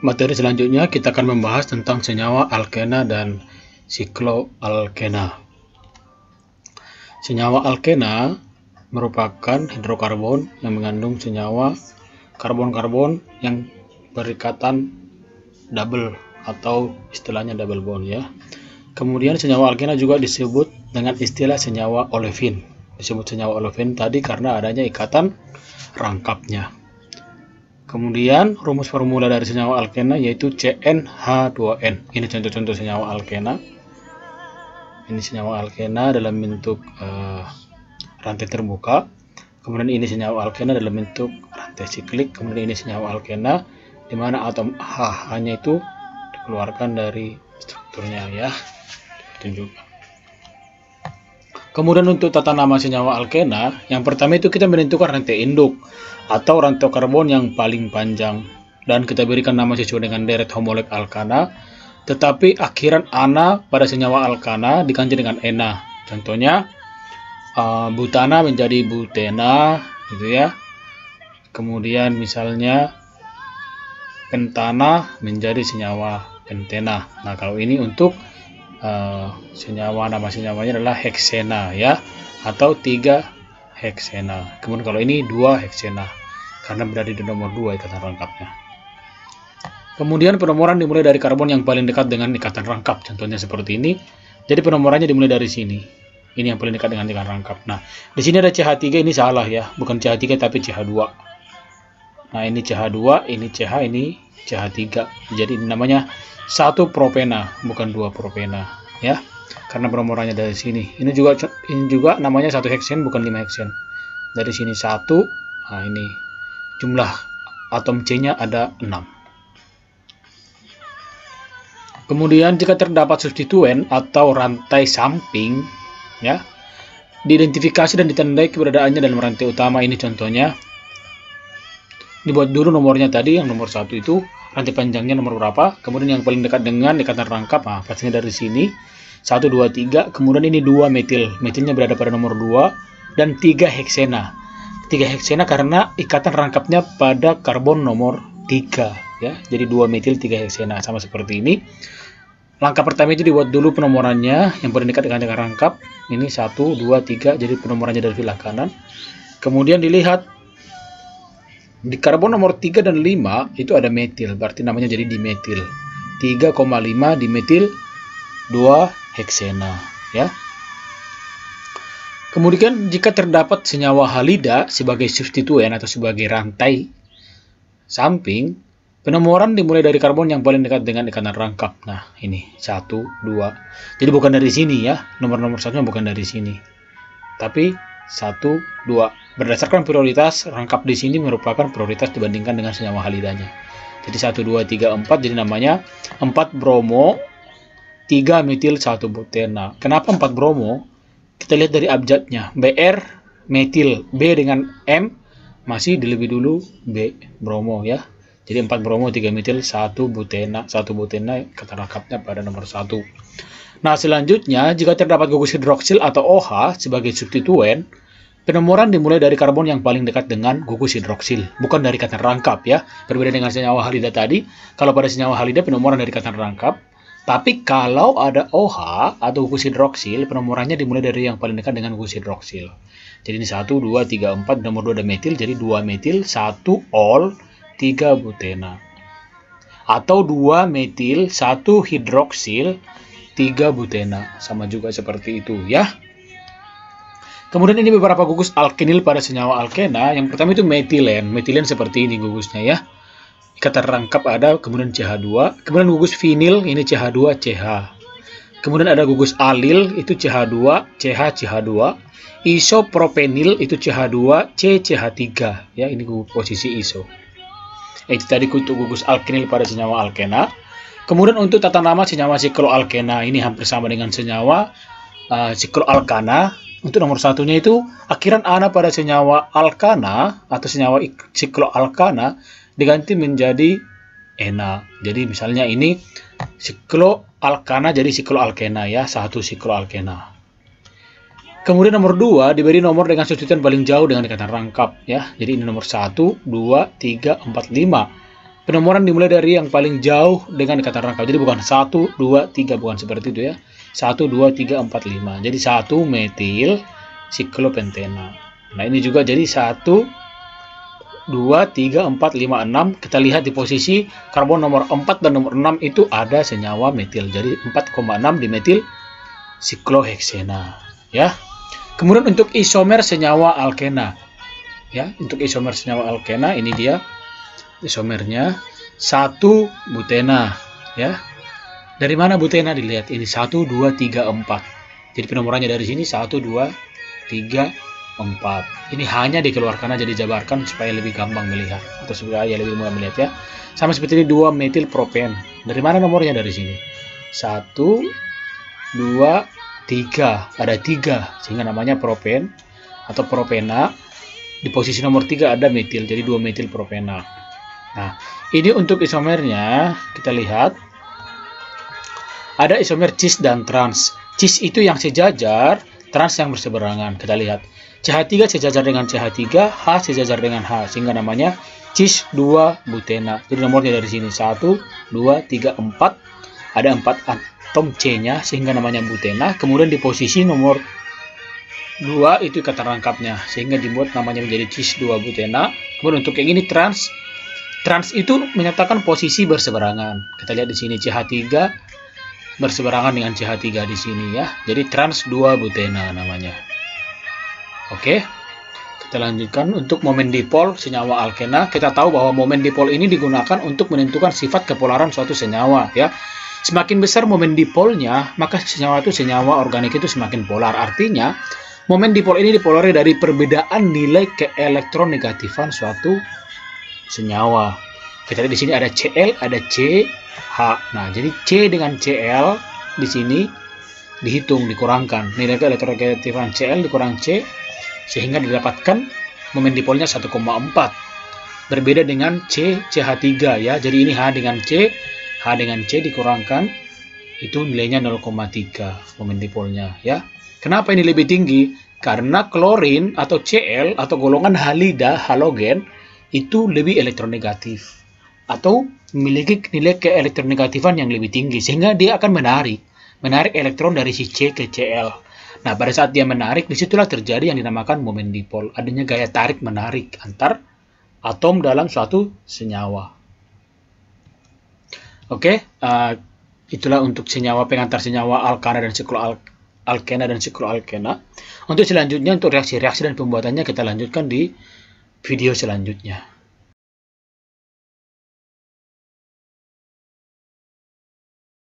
Materi selanjutnya kita akan membahas tentang senyawa alkena dan sikloalkena. Senyawa alkena merupakan hidrokarbon yang mengandung senyawa karbon-karbon yang berikatan double atau istilahnya double bond ya. Kemudian senyawa alkena juga disebut dengan istilah senyawa olefin. Disebut senyawa olefin tadi karena adanya ikatan rangkapnya. Kemudian rumus formula dari senyawa alkena yaitu CnH2n. Ini contoh-contoh senyawa alkena. Ini senyawa alkena dalam bentuk rantai terbuka. Kemudian ini senyawa alkena dalam bentuk rantai siklik. Kemudian ini senyawa alkena di mana atom H-nya itu dikeluarkan dari strukturnya ya. Ditunjukkan. Kemudian untuk tata nama senyawa alkena, yang pertama itu kita menentukan rantai induk atau rantai karbon yang paling panjang dan kita berikan nama sesuai dengan deret homolog alkana, tetapi akhiran ana pada senyawa alkana diganti dengan ena. Contohnya butana menjadi butena gitu ya. Kemudian misalnya pentana menjadi senyawa pentena. Nah, kalau ini untuk senyawa, nama senyawanya adalah heksena ya, atau 3 heksena. Kemudian kalau ini 2 heksena karena berada di nomor 2 ikatan rangkapnya. Kemudian penomoran dimulai dari karbon yang paling dekat dengan ikatan rangkap. Contohnya seperti ini. Jadi penomorannya dimulai dari sini. Ini yang paling dekat dengan ikatan rangkap. Nah, di sini ada CH3, ini salah ya. Bukan CH3 tapi CH2. Nah, ini CH2, ini CH, ini CH3. Jadi ini namanya 1 propena, bukan 2 propena ya. Karena penomorannya dari sini. Ini juga namanya 1 heksen, bukan 5 heksen. Dari sini 1. Nah, ini jumlah atom C-nya ada 6. Kemudian jika terdapat substituen atau rantai samping ya, diidentifikasi dan ditandai keberadaannya dalam rantai utama. Ini contohnya. Dibuat dulu nomornya tadi, yang nomor 1 itu rantai panjangnya nomor berapa, kemudian yang paling dekat dengan ikatan rangkap, nah pastinya dari sini 1, 2, 3, kemudian ini 2 metil, metilnya berada pada nomor 2, dan 3 heksena. 3 heksena karena ikatan rangkapnya pada karbon nomor 3 ya. Jadi 2 metil 3 heksena, sama seperti ini. Langkah pertama itu dibuat dulu penomorannya yang paling dekat dengan rangkap. Ini 1, 2, 3, jadi penomorannya dari sebelah kanan. Kemudian dilihat di karbon nomor 3 dan 5 itu ada metil, berarti namanya jadi dimetil. 3,5 dimetil 2 heksena ya. Kemudian jika terdapat senyawa halida sebagai substituen atau sebagai rantai samping, penomoran dimulai dari karbon yang paling dekat dengan ikatan rangkap. Nah, ini 1, 2. Jadi bukan dari sini ya. Nomor-nomor satunya bukan dari sini. Tapi 1, 2. Berdasarkan prioritas, rangkap di sini merupakan prioritas dibandingkan dengan senyawa halidanya. Jadi 1, 2, 3, 4. Jadi namanya 4 bromo 3 metil 1 butena. Kenapa 4 bromo? Kita lihat dari abjadnya. Br metil, B dengan M masih lebih dulu B bromo ya. Jadi 4 bromo 3 metil 1 butena. 1 butena kata rangkapnya pada nomor 1. Nah, selanjutnya jika terdapat gugus hidroksil atau OH sebagai substituen, penomoran dimulai dari karbon yang paling dekat dengan gugus hidroksil, bukan dari ikatan rangkap ya. Berbeda dengan senyawa halida tadi, kalau pada senyawa halida penomoran dari ikatan rangkap. Tapi kalau ada OH atau gugus hidroksil, penomorannya dimulai dari yang paling dekat dengan gugus hidroksil. Jadi ini 1, 2, 3, 4, nomor 2 ada metil, jadi 2 metil, 1 ol, 3 butena. Atau 2 metil, 1 hidroksil, 3 butena. Sama juga seperti itu ya. Kemudian ini beberapa gugus alkenil pada senyawa alkena. Yang pertama itu metilen. Metilen seperti ini gugusnya ya. Ikatan rangkap ada, kemudian CH2. Kemudian gugus vinil, ini CH2, CH. Kemudian ada gugus alil, itu CH2, CH, CH2. Isopropenil, itu CH2, C, CH3. Ya, ini posisi iso. Itu tadi untuk gugus alkenil pada senyawa alkena. Kemudian untuk tata nama senyawa sikloalkena, ini hampir sama dengan senyawa sikloalkana. Untuk nomor satunya itu akhiran ana pada senyawa alkana atau senyawa sikloalkana diganti menjadi ena. Jadi misalnya ini sikloalkana jadi sikloalkena ya, 1 sikloalkena. Kemudian nomor 2 diberi nomor dengan substituen paling jauh dengan ikatan rangkap ya. Jadi ini nomor 1, 2, 3, 4, 5. Penomoran dimulai dari yang paling jauh dengan ikatan rangkap. Jadi bukan 1, 2, 3, bukan seperti itu ya. 1, 2, 3, 4, 5. Jadi 1 metil siklopentena. Nah, ini juga jadi 1, 2, 3, 4, 5, 6. Kita lihat di posisi karbon nomor 4 dan nomor 6 itu ada senyawa metil. Jadi 4,6 dimetil sikloheksena. Ya. Kemudian untuk isomer senyawa alkena. Ya, untuk isomer senyawa alkena ini dia isomernya 1 butena ya. Dari mana butena dilihat ini 1 2 3 4. Jadi penomorannya dari sini 1 2 3 4. Ini hanya dikeluarkan aja, dijabarkan supaya lebih gampang melihat atau supaya lebih mudah melihat ya. Sama seperti ini 2 metil propen. Dari mana nomornya? Dari sini 1 2 3. Ada 3 sehingga namanya propen atau propena. Di posisi nomor 3 ada metil, jadi 2 metil propena. Nah, ini untuk isomernya, kita lihat ada isomer cis dan trans. Cis itu yang sejajar, trans yang berseberangan. Kita lihat CH3 sejajar dengan CH3, H sejajar dengan H, sehingga namanya cis 2 butena. Jadi nomornya dari sini 1 2 3 4. Ada 4 atom C-nya sehingga namanya butena. Kemudian di posisi nomor 2 itu ikatan rangkapnya sehingga dibuat namanya menjadi cis 2 butena. Kemudian untuk yang ini trans. Trans itu menyatakan posisi berseberangan. Kita lihat di sini CH3 berseberangan dengan CH3 di sini ya. Jadi trans 2 butena namanya. Oke. Kita lanjutkan untuk momen dipol senyawa alkena. Kita tahu bahwa momen dipol ini digunakan untuk menentukan sifat kepolaran suatu senyawa ya. Semakin besar momen dipolnya, maka senyawa organik itu semakin polar. Artinya, momen dipol ini dipolari dari perbedaan nilai keelektronegatifan suatu senyawa. Kita lihat di sini ada Cl, ada CH. Nah, jadi C dengan Cl di sini dihitung, dikurangkan. Nilai keelektronegatifan Cl dikurang C sehingga didapatkan momen dipolnya 1,4. Berbeda dengan CH3 ya. Jadi ini H dengan C dikurangkan itu nilainya 0,3 momen dipolnya ya. Kenapa ini lebih tinggi? Karena klorin atau Cl atau golongan halida halogen itu lebih elektronegatif atau memiliki nilai keelektronegatifan yang lebih tinggi sehingga dia akan menarik elektron dari si C ke Cl. Nah, pada saat dia menarik, disitulah terjadi yang dinamakan momen dipol, adanya gaya tarik menarik antar atom dalam suatu senyawa. Oke, itulah untuk senyawa pengantar senyawa alkana dan sikloalkena. Untuk selanjutnya untuk reaksi-reaksi dan pembuatannya kita lanjutkan di video selanjutnya.